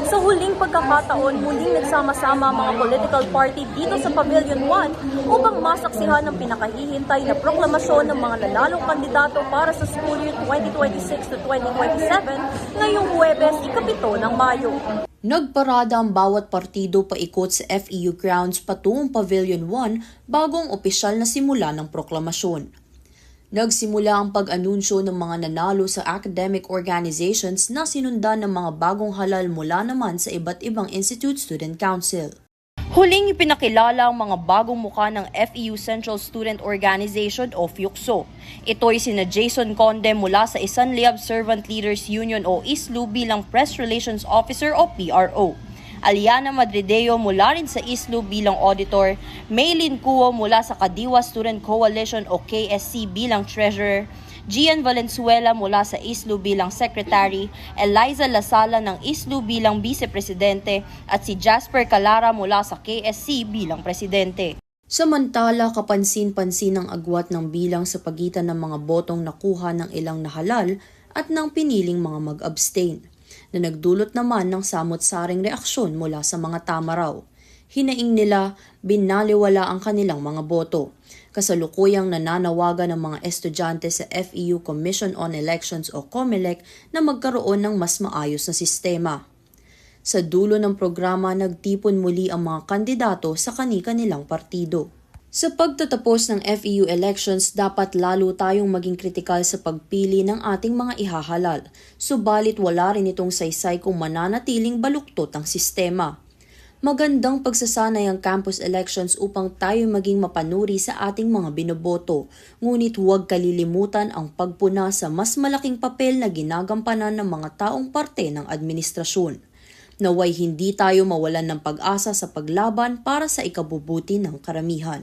Sa huling pagkakataon, muling nagsama-sama mga political party dito sa Pavilion 1 upang masaksihan ng pinakahihintay na proklamasyon ng mga nalalong kandidato para sa school year 2026 to 2027 ngayong Huwebes, ika-7 ng Mayo. Nagparada ang bawat partido paikot sa FEU grounds patungong Pavilion 1 bago ang opisyal na simula ng proklamasyon. Nagsimula ang pag-anunsyo ng mga nanalo sa academic organizations na sinundan ng mga bagong halal mula naman sa iba't ibang Institute Student Council. Huling ipinakilala ang mga bagong mukha ng FEU Central Student Organization o FEUCSO. Ito'y sina Jason Conde mula sa Isanliab Servant Leaders Union o ISLU bilang Press Relations Officer o PRO. Aliana Madrideo mula rin sa ISLU bilang Auditor, Maylin Cuo mula sa Kadiwa Student Coalition o KSC bilang Treasurer, Gian Valenzuela mula sa ISLU bilang Secretary, Eliza Lasala ng ISLU bilang Vice Presidente at si Jasper Calara mula sa KSC bilang Presidente. Samantala, kapansin-pansin ang agwat ng bilang sa pagitan ng mga botong nakuha ng ilang nahalal at ng piniling mga mag-abstain, na nagdulot naman ng samot-saring reaksyon mula sa mga tama raw. Hinaing nila, binaliwala ang kanilang mga boto. Kasalukuyang nananawagan ng mga estudyante sa FEU Commission on Elections o COMELEC na magkaroon ng mas maayos na sistema. Sa dulo ng programa, nagtipon muli ang mga kandidato sa kani-kanilang partido. Sa pagtatapos ng FEU elections, dapat lalo tayong maging kritikal sa pagpili ng ating mga ihahalal, subalit wala rin itong saysay kung mananatiling baluktot ang sistema. Magandang pagsasanay ang campus elections upang tayo maging mapanuri sa ating mga binoboto, ngunit huwag kalilimutan ang pagpuna sa mas malaking papel na ginagampanan ng mga taong parte ng administrasyon. Naway hindi tayo mawalan ng pag-asa sa paglaban para sa ikabubuti ng karamihan.